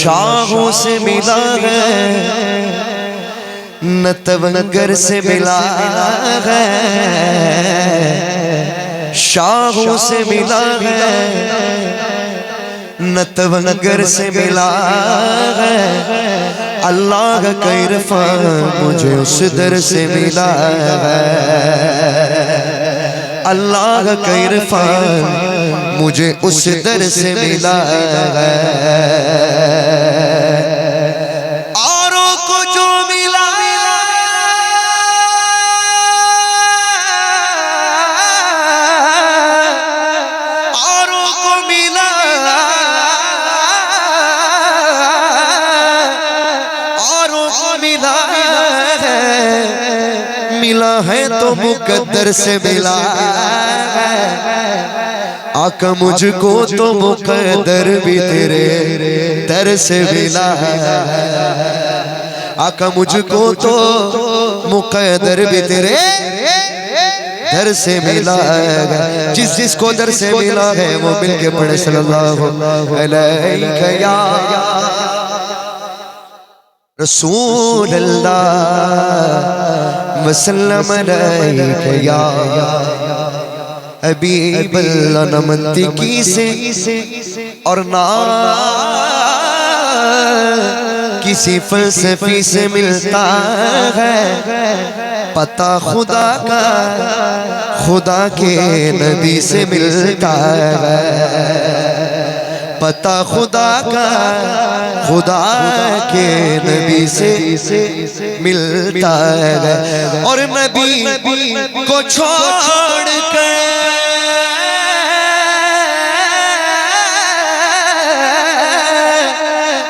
شاہوں سے ملا ہے نہ تونگر سے ملا ہے، شاہوں سے ملا ہے نہ تونگر سے ملا ہے، اللہ کا عرفان مجھے اس در سے ملا ہے، اللہ کا عرفان مجھے اس در سے ملا ہے۔ اوروں کو جو ملا اوروں کو ملا اوروں کو ملا ملا ہے تو مقدر سے ملا آقا مجھ کو تو مقدر بھی تیرے در سے ملا آقا مجھ کو تو مقدر بھی تیرے در سے ملا ہے، جس جس کو در سے ملا ہے وہ مل کے پڑھے صلی اللہ علیہ یا رسول اللہ وسلم علیہ یا حبیب اللہ۔ نہ منطقی سے اور نہ کسی فلسفی سے ملتا ہے، پتہ خدا کا خدا کے نبی سے ملتا ہے، پتہ خدا کا خدا کے نبی سے ملتا ہے، اور نبی کو چھوڑ کر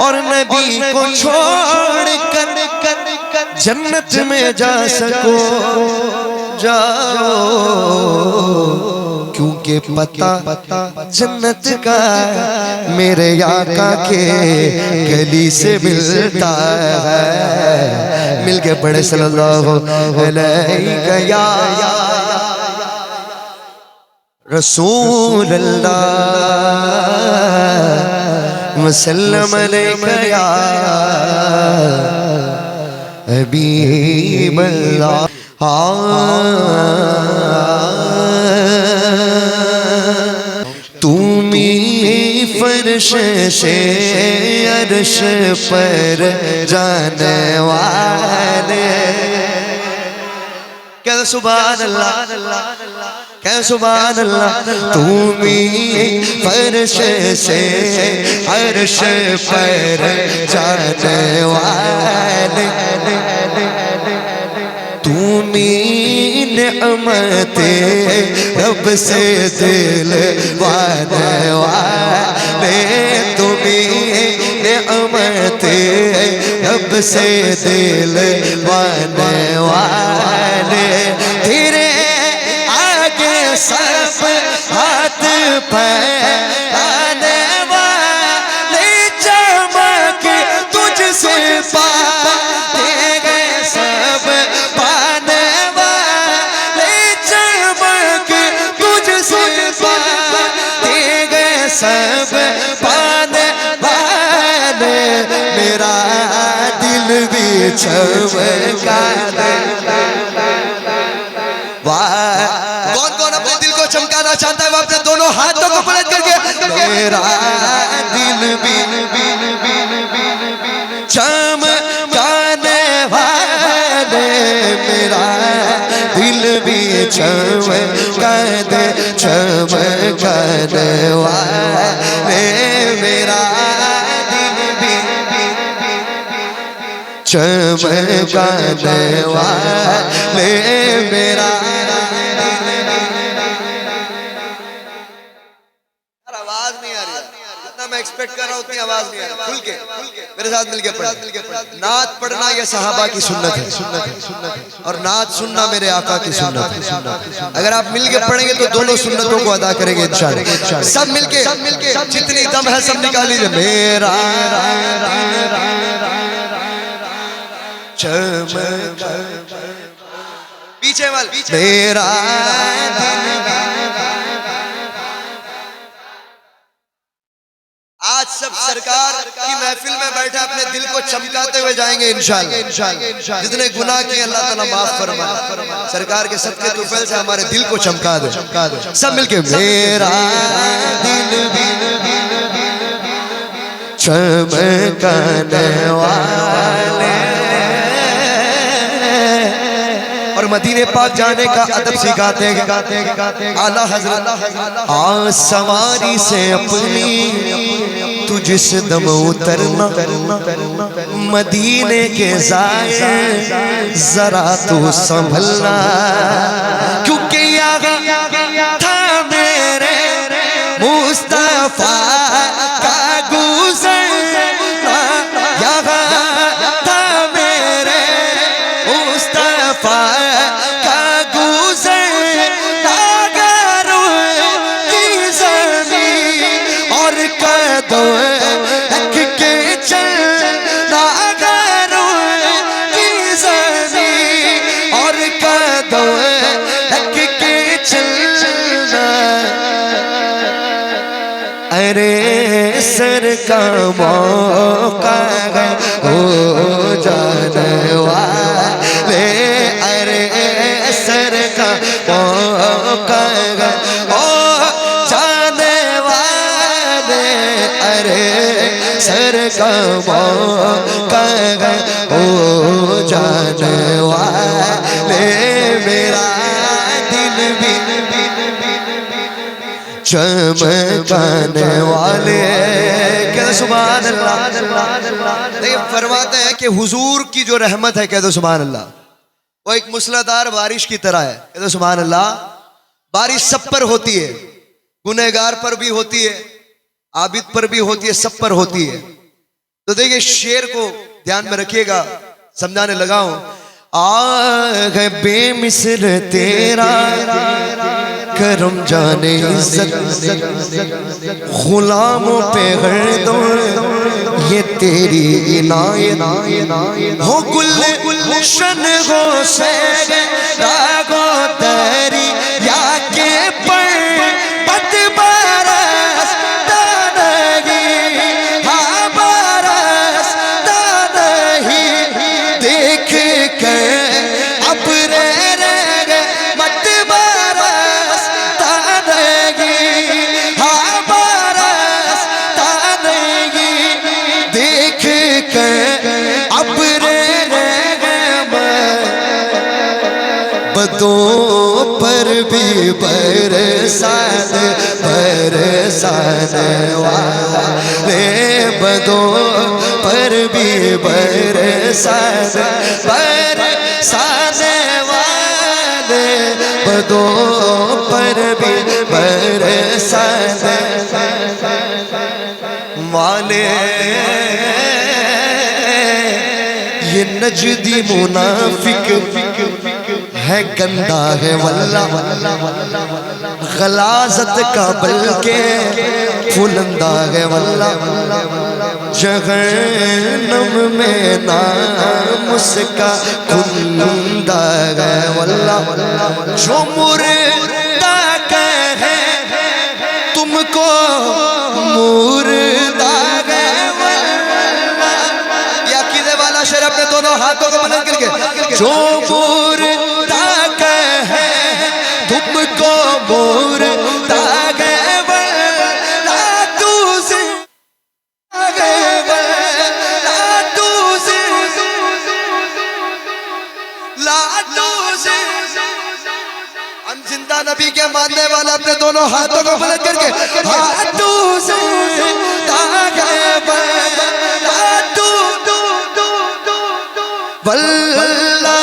اور نبی کو چھوڑ کر جنت میں جا سکو جاؤ، کیونکہ پتہ جنت کا میرے آقا کے گلی سے ملتا ہے، مل کے پڑھے صلی اللہ علیہ یا رسول اللہ وسلم علیہ یا حبیب اللہ۔ تمی فرش سے عرش پر جانے والے، کہہ سبحان اللہ، کہہ سبحان اللہ۔ تمی فرش سے عرش پر جانے والے، تمی نعمت رب سے دلوانے والے، تمی نعمت رب سے دلوانے والے، تیرے آگے سب ہاتھ پھیلانے والے، چمک تجھ سے پاتے گئے سب پانے والے، چمک تجھ سے پاتے گئے سب پانے والے، میرا دل بھی چمکا دے۔ کون کون اپنے دل کو چمکانا چاہتا ہے وہ اپنے دونوں ہاتھوں کو بلند کر کے میرا دل بھی چمکانے والے، میرا دل بھی چمکانے والے، میرا دل بھی چمکانے والے، میرا آواز نہیں آ رہی، جتنا میں ایکسپیکٹ کر رہا ہوں اتنی آواز نہیں آ رہی، کھل کے میرے ساتھ مل کے پڑھیں۔ نعت پڑھنا یہ صحابہ کی سنت ہے، اور نعت سننا میرے آقا کی سنت ہے۔ اگر آپ مل کے پڑھیں گے تو دونوں سنتوں کو ادا کریں گے انشاءاللہ۔ سب مل کے جتنی دم ہے سب نکال لیجئے۔ میرا پیچھے والے میرا آج سب سرکار کی محفل میں بیٹھے اپنے دل کو چمکاتے ہوئے جائیں گے انشاءاللہ. جتنے گناہ کیے اللہ تعالیٰ معاف فرمائے. سرکار کے صدقے طفیل سے ہمارے دل کو چمکا دے. سب مل کے میرا دل بھی چمکانے والے. اور مدینے پاک جانے کا ادب سکھاتے ہیں اعلیٰ حضرت. سواری سے اپنی تو جس دم اترنا مدینے کے ذائع ذرا تو سنبھلنا. کیونکہ یہاں تھا میرے مصطفیٰ کا گزرنا. یہاں تھا میرے مصطفیٰ ارے سر کا موقع ہے ہو جانے والے. ارے سر کا موقع ہے ہو جانے والے. ارے سر کا موقع ہے ہو جانے والے. میرا دل بھی چمکانے والے. کہہ سبحان اللہ. دیکھیں فرماتے ہیں کہ حضور کی جو رحمت ہے، کہہ دو سبحان اللہ، وہ ایک مسلادھار بارش کی طرح ہے. کہہ دو سبحان اللہ. بارش سب پر ہوتی ہے، گنہگار پر بھی ہوتی ہے، عابد پر بھی ہوتی ہے، سب پر ہوتی ہے. تو دیکھیں شعر کو دھیان میں رکھیے گا، سمجھانے لگا ہوں. آہ بے مثل تیرا کرم جانے عزت، غلاموں پہ گردوں یہ تیری عنایت. ہو گلشن ہو سے راگو تیری یا کے پر پت برس دانگی. ہاں برس دانگی. دیکھ کر ابر مت برس دانگی. ہاں برس دانگی. دیکھ کر ابر بدوں پر بھی برسات برسانے والے. بدوں پر بھی برسات برسانے والے. بدوں پر بھی برسانے والے. یہ نجدی منافق ہے، گندا ہے واللہ، غلاظت کا بلکہ پھلندہ ہے واللہ. جہنم میں نام اس کا کھلندہ ہے واللہ. جو مردہ کہے تم کو مردہ ہے واللہ. یہ عقیدے والا شعر اپنے دونوں ہاتھوں کو بلند کر کے. جو مردہ کہے تم کو مردہ ہے واللہ. تو زندہ ہے واللہ. تو ہم زندہ نبی کے ماننے والا اپنے دونوں ہاتھوں کو بلند کر کے. ہاں تو زندہ ہے واللہ.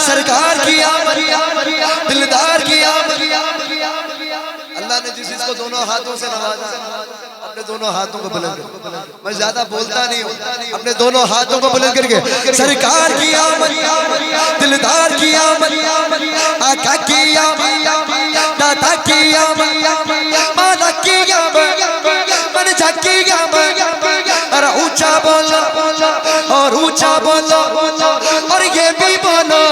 سرکار کی آمد، دلدار کی آمد. اللہ نے جس کو دونوں ہاتھوں سے نوازا اپنے دونوں ہاتھوں کو بلند کر. میں زیادہ بولتا نہیں ہوں، اپنے دونوں ہاتھوں کو بلند کر کے. سرکار کی آمد، دلدار کی آمد، آقا کی آمد، دادا کی آمد، مالا کی آمد، منجا کی آمد. اور اونچا بولو اور اونچا بولو اور یہ بھی بولو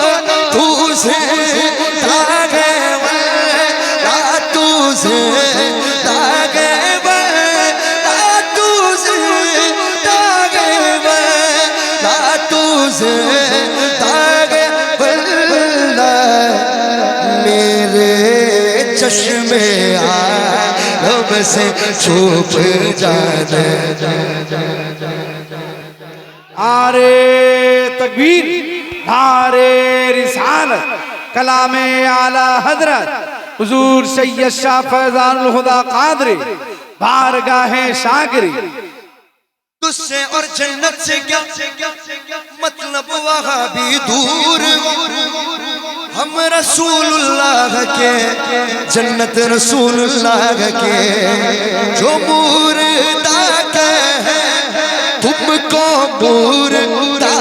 تو زندہ ہے واللہ. تو زندہ ہے واللہ. تو زندہ ہے زندہ واللہ میرے چشمے عالم سے چھپ جانا نعرے تکبیر نعرے رسالت کلام اعلی حضرت حضور سید شاہ فیضان الہدی قادری بارگاہ شاگری تجھ سے اور جنت سے کیا مطلب وہاں بھی دور ہم رسول اللہ کے جنت رسول اللہ کے جو مردہ کہ تم کو مردہ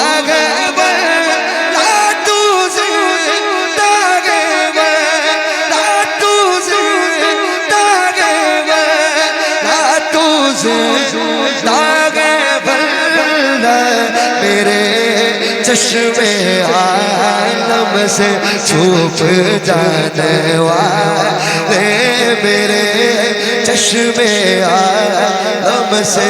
چشمے عالم سے چھپ جانے والے میرے چشمے عالم سے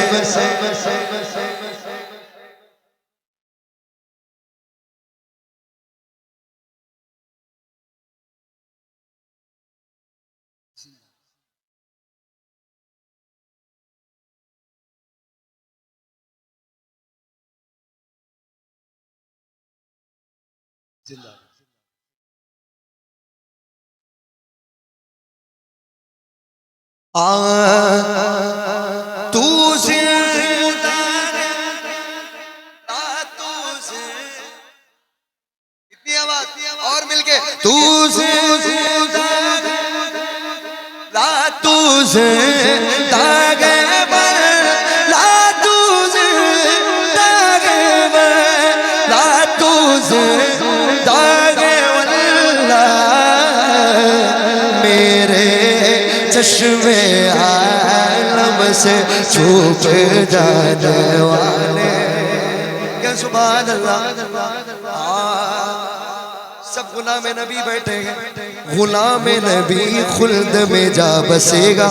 تو زندہ اتنی آواز اور مل کے تو زندہ لا تو زندہ لا تو زندہ لا تو زندہ چشمے عالم سے چھپ جانے والے کہ سبحان اللہ سب غلام نبی بیٹھے ہیں غلام نبی خلد میں جا بسے گا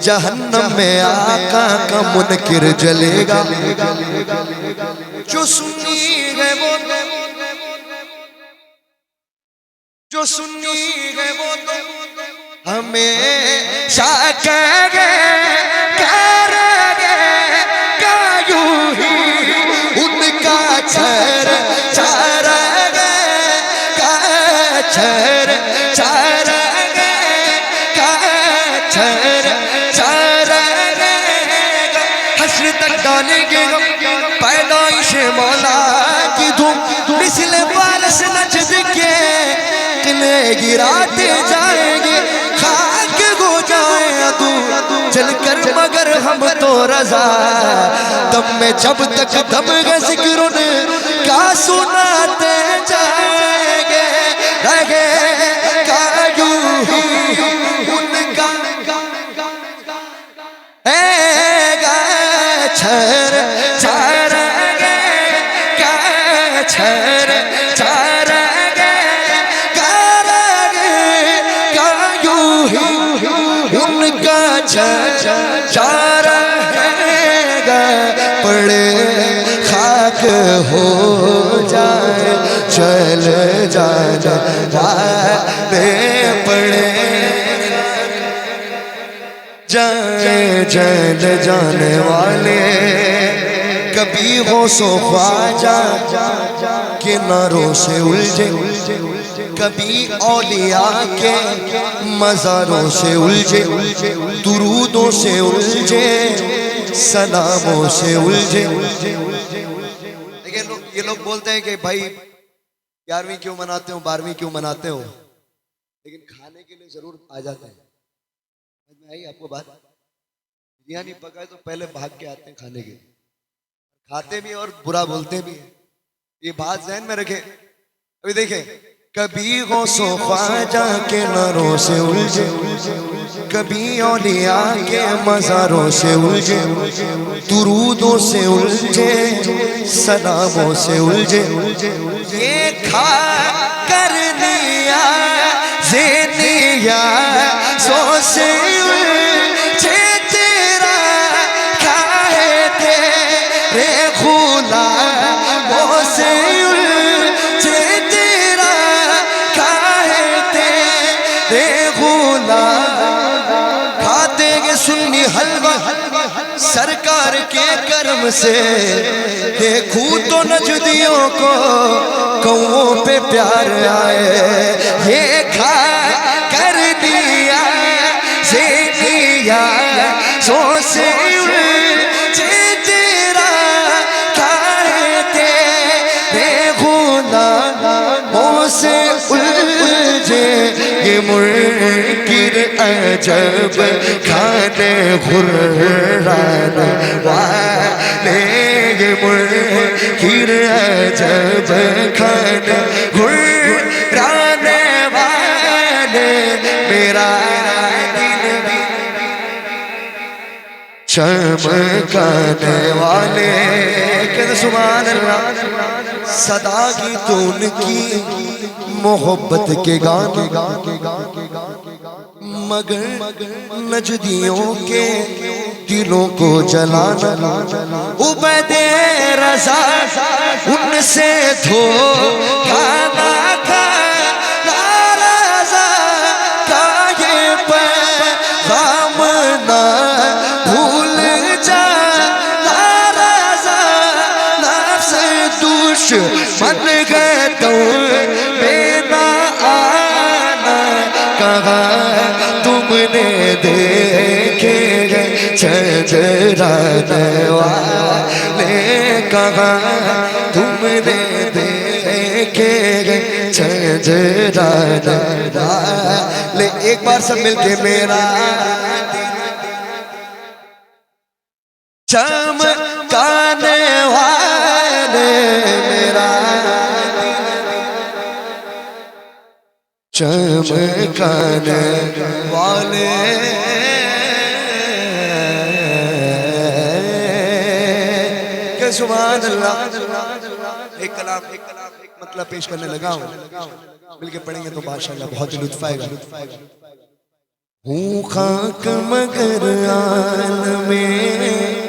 جہنم میں آقا کا منکر جلے گا جو سنی ہے وہ جو سنی ہے وہ ہمیشہ یوں ہی ان کا چھر چارہ چھر چارہ چھر چارہ حشر تک ڈالیں گے پیدائش مولا کی دھوم مثل والس نجد کے قلعے گراتے جائیں گے خاک ہو جائیں عدو چل کر مگر ہم تو رضا دم میں جب تک دم گے ذکرن کا سناتے جائیں گے رہے کا یوں ہی ان کا اے گا چھر چارہ گا چھر چارہ چارہ گا پڑے خاک ہو جائے چل جانا والے پڑے جائے جل جانے والے کبھی ہو سو خواجہ کناروں سے الجھے کبھی اولیاء کے مزاروں سے الجھے درودوں سے الجھے سلاموں سے الجھے یہ لوگ بولتے ہیں کہ بھائی 11ویں کیوں مناتے ہو 12ویں کیوں مناتے ہو لیکن کھانے کے لیے ضرور آ جاتے ہیں آئی آپ کو بات بریانی پکائے تو پہلے بھاگ کے آتے ہیں کھانے کے لیے کھاتے بھی اور برا بولتے بھی ہیں یہ بات ذہن میں رکھیں ابھی دیکھیں کبھی غوث و خواجہ کے ناروں سے الجھے کبھی اولیاء کے مزاروں سے الجھے درودوں سے الجھے سلاموں سے الجھے یہ کھا کر لیا زینیا سو سے الجھے تیرا کھائے تیرے غلام قدم سے دیکھوں تو نجدیوں کو کوؤں پہ پیار آئے یہ کھا کر دیا زیدیا سو سے اُلجھے تیرا کھائے تیرے غلاموں سے الجھے یہ منکر عجب کھانے غران والے یہ منکر عجب کھانے غران والے میرا چمکانے والے کہ سبحان اللہ صدا کی تو ان کی محبت کے گانے مگر نجدیوں کے دلوں کو جلانا عبید رضا ان سے دھوکا نہ کھا ناراضا کا یہ پیغام نہ بھول جا ناراضا نفس دشمن گئے تو میں نہ آنا کہا تم نے دیکھے گئے چجران والے کہا تم نے دیکھے گئے چجران والے ایک بار سب مل کے میرا چمکانے والے میرا چمکانے والے کہ سبحان اللہ ایک کلام ایک مطلب پیش کرنے لگا ہوں مل کے پڑھیں گے تو ماشاءاللہ بہت لطف آئے گا ہوں خاک مگر عالم میں